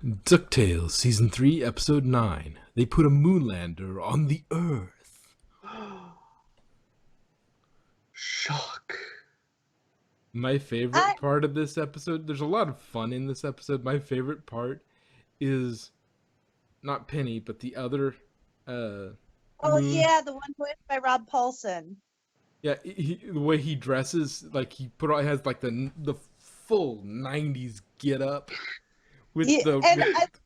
DuckTales Season 3, Episode 9. They put a Moonlander on the Earth. Shock. My favorite part of this episode, there's a lot of fun in this episode. My favorite part is not Penny, but the other Oh, Moon. yeah, the one voiced by Rob Paulson. Yeah, the way he dresses, like he has like the full 90s get up with Yeah, the. and With,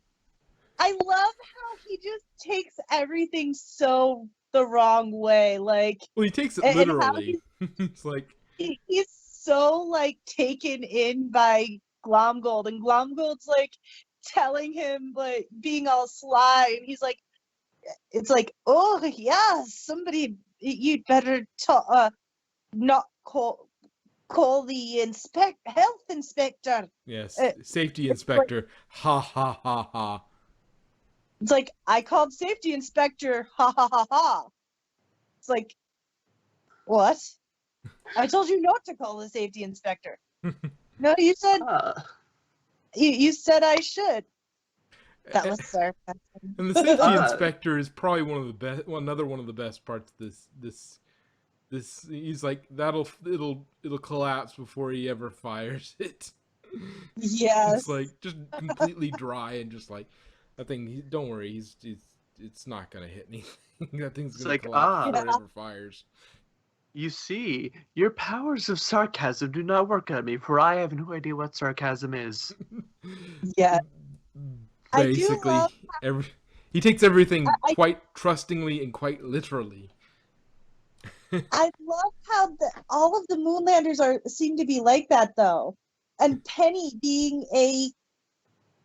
I love how he just takes everything so the wrong way. Like, well, he takes it and how literally. It's like. he's so, like, taken in by Glomgold, and Glomgold's, like, telling him, like, being all sly, and he's like, it's like, oh, yeah, somebody, you'd better not call the health inspector. Yes, safety inspector. Like, ha ha ha ha. It's like, I called safety inspector. Ha ha ha ha. It's like, what? I told you not to call the safety inspector. No, you said you said I should. That was sarcasm. And the safety inspector is probably one of the best. Well, another one of the best parts of this. He's like it'll collapse before he ever fires it. Yes. It's like just completely dry and just like that thing. Don't worry, it's not gonna hit anything. That thing's gonna collapse before it ever fires. You see, your powers of sarcasm do not work on me, for I have no idea what sarcasm is. Yeah. Basically, he takes everything quite trustingly and quite literally. I love how all of the Moonlanders seem to be like that, though. And Penny, being a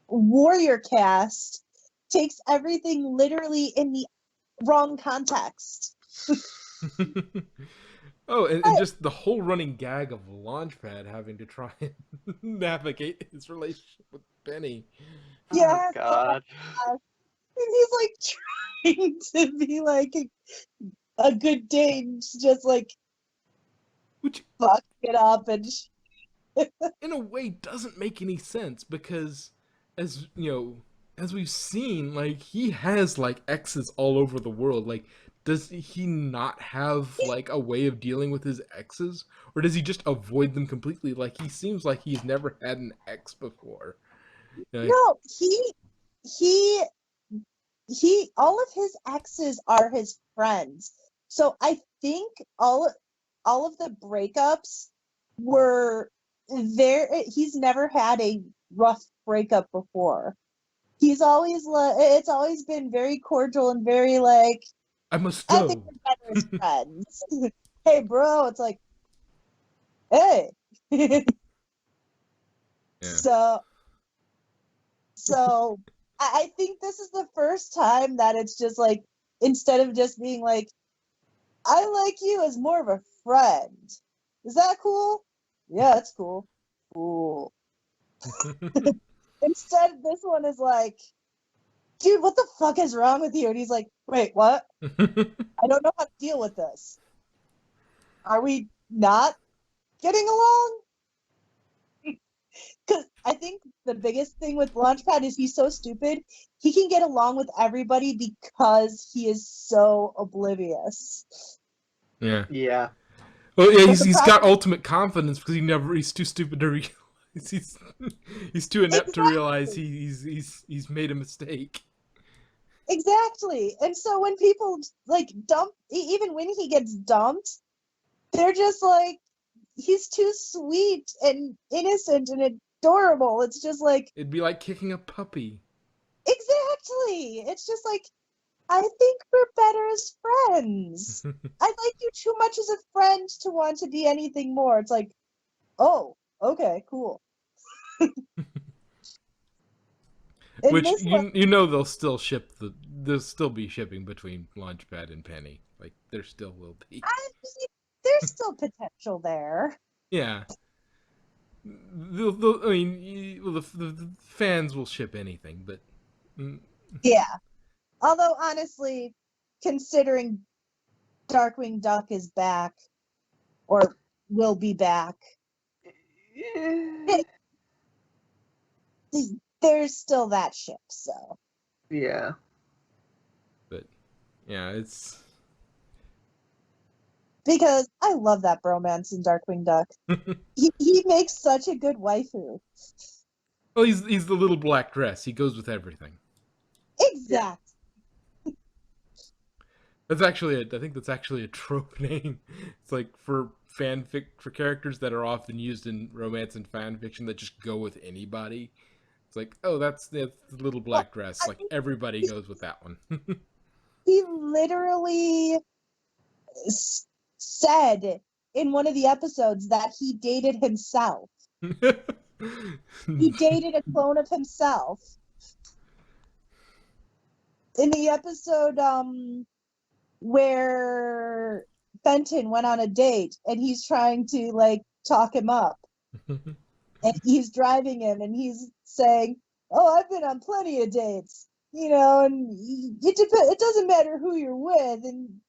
warrior caste, takes everything literally in the wrong context. Oh, and just the whole running gag of Launchpad having to try and navigate his relationship with Penny. Yeah. Oh, God. And he's like trying to be like a good date, just like fuck it up, and in a way doesn't make any sense because, as you know, as we've seen, like he has like exes all over the world. Like, does he not have like a way of dealing with his exes, or does he just avoid them completely? Like he seems like he's never had an ex before. Like, no, he all of his exes are his friends. So I think all of the breakups were there. He's never had a rough breakup before. He's always it's always been very cordial and very like, I must go. go. I think we're better as friends. Hey, bro. It's like, hey. Yeah. So I think this is the first time that it's just like, instead of just being like, I like you as more of a friend. Is that cool? Yeah, it's cool. Cool. Instead, this one is like, dude, what the fuck is wrong with you? And he's like, wait, what? I don't know how to deal with this. Are we not getting along? Because I think the biggest thing with Launchpad is he's so stupid. He can get along with everybody because he is so oblivious. Yeah. Yeah. Well, yeah, he's got ultimate confidence because he's too stupid to realize he's too inept to realize he's made a mistake. Exactly. And so when people like dump, even when he gets dumped, they're just like, he's too sweet and innocent and adorable. It's just like, it'd be like kicking a puppy. Exactly. It's just like, I think we're better as friends. I like you too much as a friend to want to be anything more. It's like, oh, okay, cool. Which you know they'll still be shipping between Launchpad and Penny. Like there still will be. There's still potential there. Yeah. I mean, the fans will ship anything, but yeah. Although honestly, considering Darkwing Duck is back, or will be back, there's still that ship. So Yeah. But yeah, it's because I love that bromance in Darkwing Duck. He makes such a good waifu. well, he's the little black dress. He goes with everything. Exact. That's actually I think that's actually a trope name. It's like for for characters that are often used in romance and fan fiction that just go with anybody. It's like, oh, that's the little Well, black dress. I Like mean, everybody goes with that one. he literally said in one of the episodes that he dated himself. He dated a clone of himself. In the episode where Fenton went on a date and he's trying to like talk him up and he's driving him and he's saying, "Oh, I've been on plenty of dates, you know, and it doesn't matter who you're with," and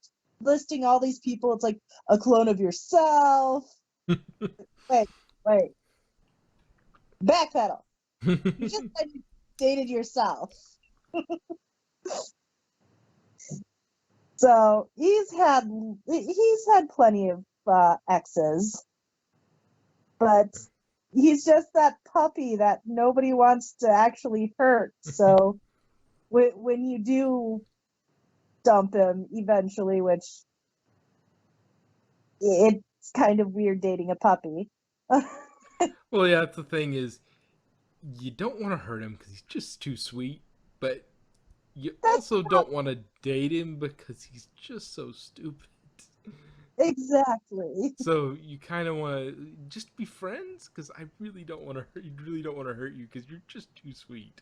listing all these people. It's like a clone of yourself. Wait, wait, backpedal. You just said you dated yourself. So he's had plenty of exes, but he's just that puppy that nobody wants to actually hurt. So when you do dump him eventually, which it's kind of weird dating a puppy. Well, yeah, that's the thing is, you don't want to hurt him because he's just too sweet, but you That's also don't want to date him because he's just so stupid. exactly. So you kind of want to just be friends because I really don't want to hurt you. Really don't want to hurt you because you're just too sweet.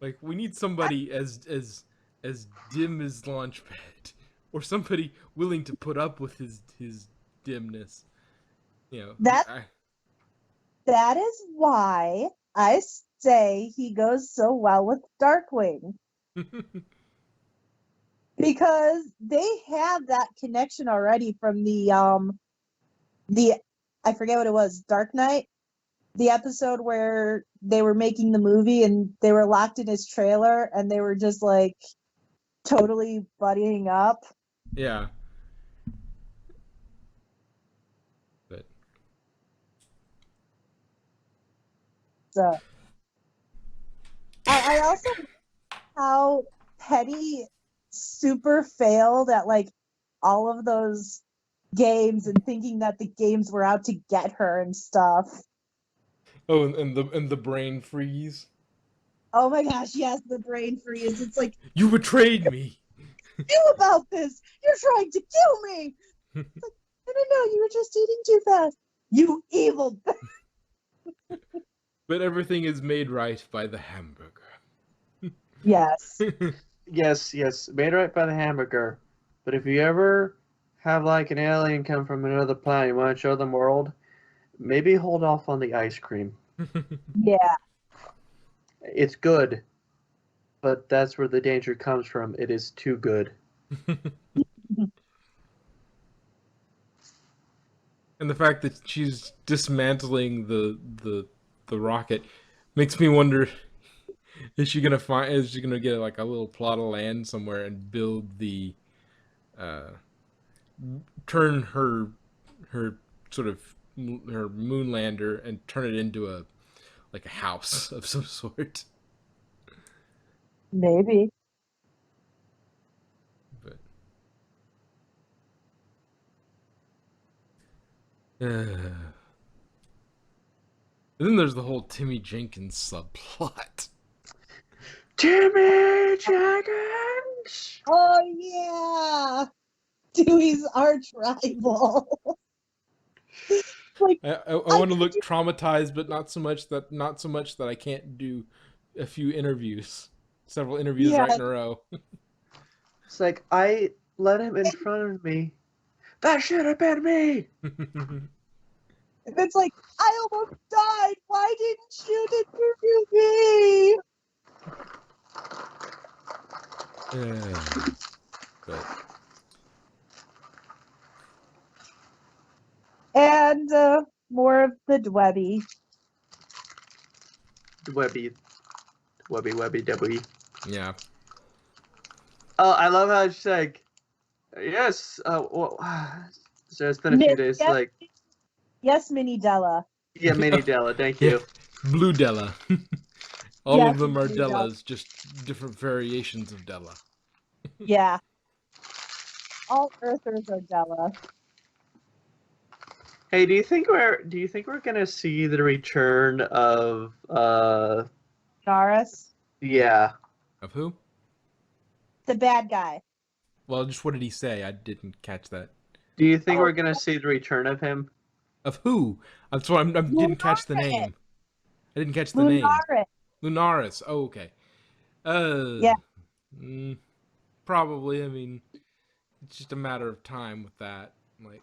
Like we need somebody as dim as Launchpad, or somebody willing to put up with his dimness. You know, That that is why I say he goes so well with Darkwing. Because they have that connection already from the I forget what it was, Dark Knight, the episode where they were making the movie and they were locked in his trailer and they were just like totally buddying up. yeah, but So I also how Petty super failed at like all of those games and thinking that the games were out to get her and stuff. oh, and the brain freeze. Oh my gosh, yes, the brain freeze. It's like, You betrayed me. knew about this. You're trying to kill me. It's like, I don't know. You were just eating too fast. You evil. But everything is made right by the hamburger. Yes. Yes, yes, made right by the hamburger. But if you ever have like an alien come from another planet, you want to show them world, maybe hold off on the ice cream. Yeah. It's good, but that's where the danger comes from. It is too good. And the fact that she's dismantling the rocket makes me wonder: is she gonna get like a little plot of land somewhere and build the uh, turn her sort of her Moonlander and turn it into a like a house of some sort? Maybe. But and then there's the whole Timmy Jenkins subplot. Timmy Jenkins! Oh yeah. Dewey's arch rival. Like I want to look traumatized, but not so much that I can't do a few interviews, several interviews yeah. right in a row. It's like, I let him in front of me. That should have been me! It's like I almost died. Why didn't you interview me? But And more of the Dwebby. Webby, Webby. Yeah. Oh, I love how she's like, yes. Well, so it's been a few days. Yes, Like, yes, Mini Della. yeah, Mini Della. Thank Yeah. you. Blue Della. All Yes, of them are Blue Della. Dellas, just different variations of Della. Yeah. All Earthers are Della. Hey, do you think we're gonna see the return of Naris, yeah? Of who? the bad guy. Well, just what did he say? I didn't catch that. Do you think Oh, we're gonna see the return of him? Of who? That's why I didn't catch the Lunaris. name. I didn't catch the name. Lunaris. Lunaris. Oh, okay. Yeah. mm, probably. I mean, it's just a matter of time with that. Like,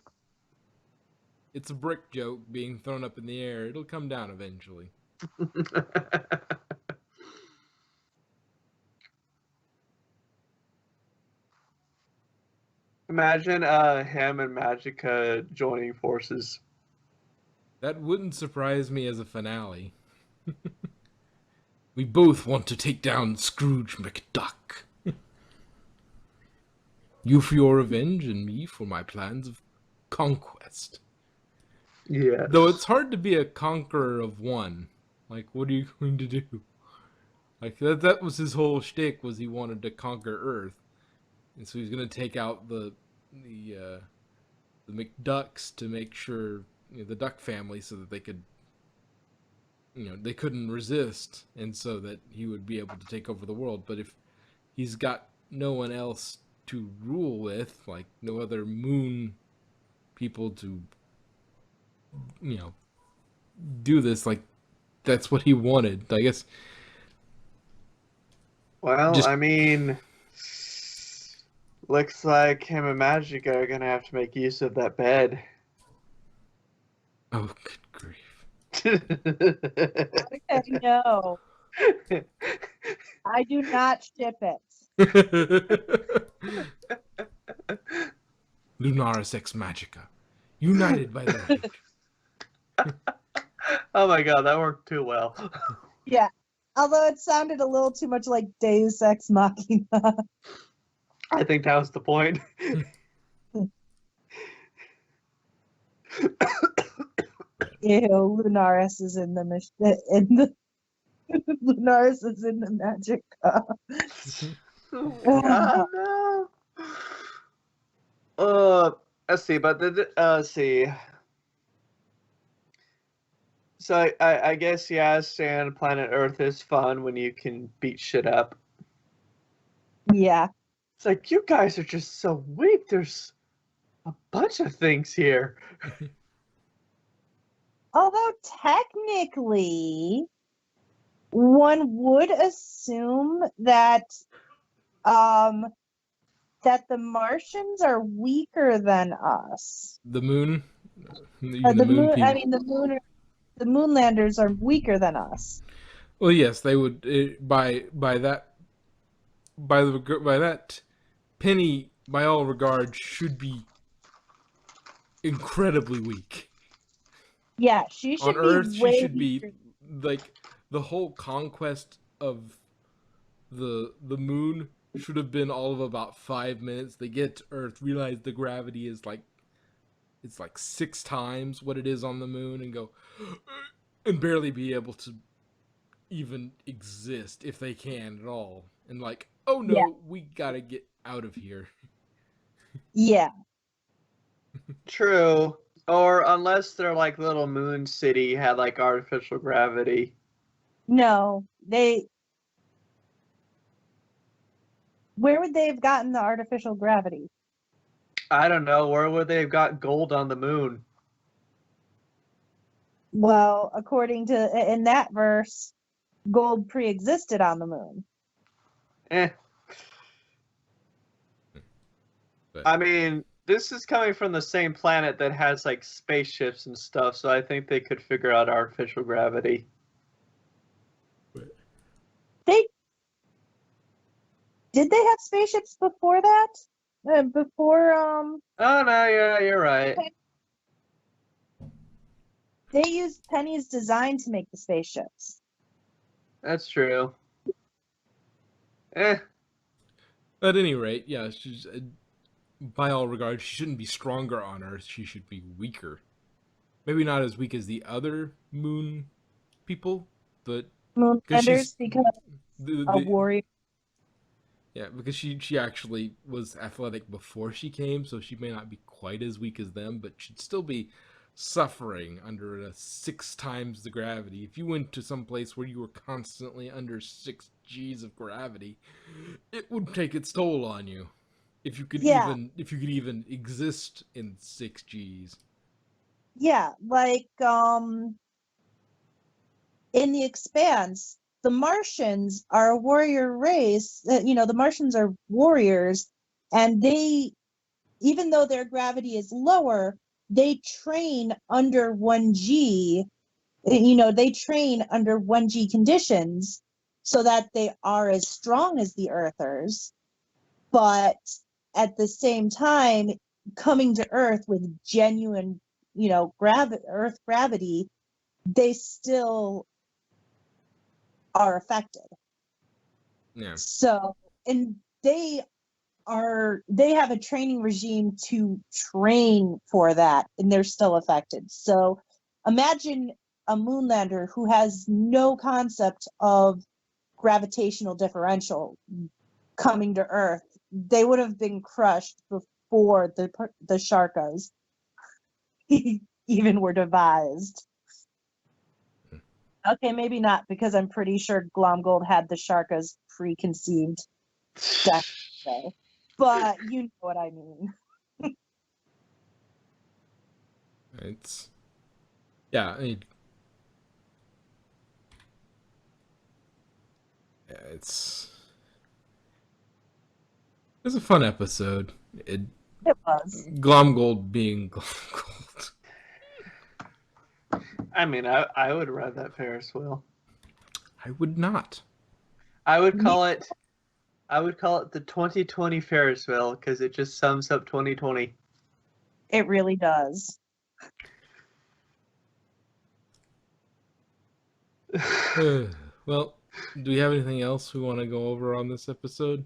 it's a brick joke being thrown up in the air. It'll come down eventually. Imagine him and Magica joining forces. That wouldn't surprise me as a finale. We both want to take down Scrooge McDuck. You for your revenge, and me for my plans of conquest. Yeah. Though it's hard to be a conqueror of one. Like, what are you going to do? Like, that was his whole shtick, was he wanted to conquer Earth. And so he's going to take out the McDucks to make sure, the Duck family, so that they could, they couldn't resist, and so that he would be able to take over the world. But if he's got no one else to rule with, like no other moon people to, do this, like that's what he wanted, I guess. Well, Just I mean, looks like him and Magica are gonna have to make use of that bed. oh, good grief. Okay, no. I do not ship it. Lunaris ex Magica, united by the rage. Oh my god, that worked too well. Yeah. Although it sounded a little too much like Deus Ex Machina. I think that was the point. Ew, Lunaris is in the Lunaris is in the magic. Oh my god, no. Let's see, but let's see. So I guess yeah, saying planet Earth is fun when you can beat shit up. Yeah. It's like you guys are just so weak. There's a bunch of things here. Although technically, one would assume that that the Martians are weaker than us. The moon, even The the moon moon. people. I mean, the Moonlanders are weaker than us. Well, yes, they would. By that, Penny, by all regards, should be incredibly weak. Yeah, she should On Earth, be she way should be weaker. like the whole conquest of the moon should have been all of about 5 minutes. They get to Earth, realize the gravity is like it's like 6 times what it is on the moon, and go and barely be able to even exist, if they can at all. And like, oh no, Yeah. we gotta get out of here. Yeah. True. Or unless they're like little moon city had like artificial gravity. No, where would they have gotten the artificial gravity? I don't know. Where would they have got gold on the moon? Well, according to in that verse, gold pre-existed on the moon. Eh. But I mean, this is coming from the same planet that has like spaceships and stuff, so I think they could figure out artificial gravity. They did they have spaceships before that? Before Oh no, yeah, you're right. they used Penny's design to make the spaceships. That's true. Eh. At any rate, yeah, she's by all regards, she shouldn't be stronger on Earth. She should be weaker. Maybe not as weak as the other moon people, but because she's Moonlanders because a the warrior. yeah, because she actually was athletic before she came, so she may not be quite as weak as them, but she'd still be suffering under a 6 times the gravity. If you went to some place where you were constantly under 6 Gs of gravity, it would take its toll on you. Yeah, If you could even exist in 6 Gs. yeah, like in the Expanse, the Martians are a warrior race. The Martians are warriors, and they, even though their gravity is lower, they train under 1G. They train under 1G conditions so that they are as strong as the Earthers, but at the same time, coming to Earth with genuine, Earth gravity, they still are affected. Yeah. So, and they have a training regime to train for that, and they're still affected. So imagine a Moonlander who has no concept of gravitational differential coming to Earth. They would have been crushed before the Sharkas even were devised. Okay, maybe not, because I'm pretty sure Glomgold had the Sharkas preconceived death. But you know what I mean. It's yeah, I mean, yeah, it's a fun episode. It was. Glomgold being Glomgold. I mean, I would ride that Ferris wheel. I would not. I would call it. I would call it the 2020 Ferris wheel because it just sums up 2020. It really does. Well, do we have anything else we want to go over on this episode?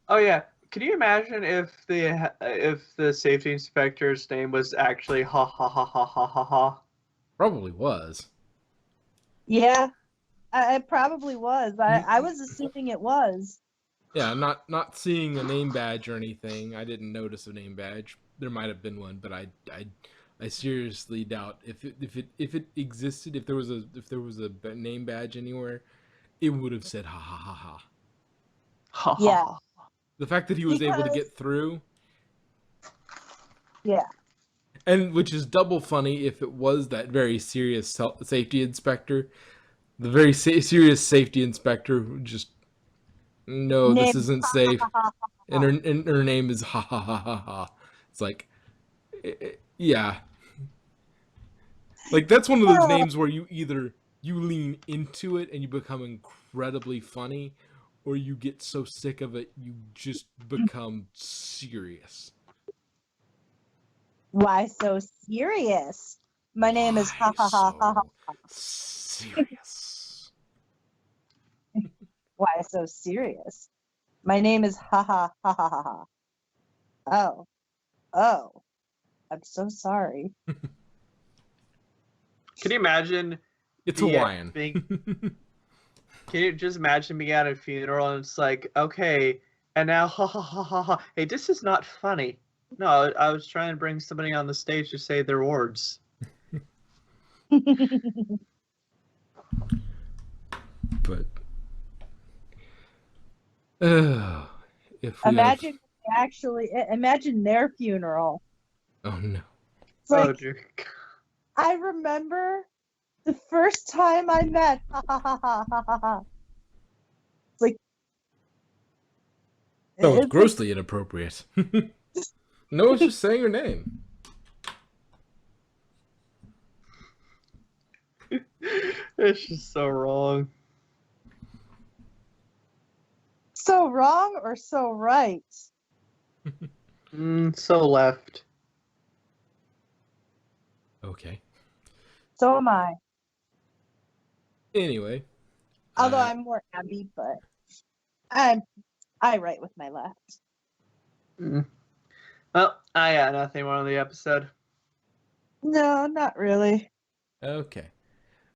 Oh yeah, can you imagine if the safety inspector's name was actually ha ha ha ha ha ha ha? Probably was. Yeah, it probably was. I was assuming it was. Yeah, not seeing a name badge or anything. I didn't notice a name badge. There might have been one, but I seriously doubt if it existed. If there was a name badge anywhere, it would have said ha ha ha ha. Ha ha Yeah. ha. The fact that he was able to Because, get through, yeah. and which is double funny if it was that very serious safety inspector, the very serious safety inspector who just no, this Name. isn't safe, and her name is ha ha ha ha ha. It's like, yeah, like that's one of those names where you lean into it and you become incredibly funny, or you get so sick of it you just become serious. Why so serious? My name is ha Why ha ha ha ha. so serious? Why so serious? My name is ha ha ha ha ha ha. Oh, oh, I'm so sorry. Can you imagine It's the Hawaiian. Can you just imagine me at a funeral and it's like, okay, and now ha ha ha ha ha. Hey, this is not funny. No, I was trying to bring somebody on the stage to say their words. But if we Imagine imagine their funeral. oh no. It's like, Oh dear. I remember the first time I met. Ha ha ha ha ha ha ha. It's like, That was it's like, grossly inappropriate. No, it's just saying her name. It's just so wrong. so wrong or so right? So left. Okay. So am I. Anyway, Although Uh, I'm more Abby, but I write with my left. Mm. Well, I got nothing more on the episode. No, not really. okay.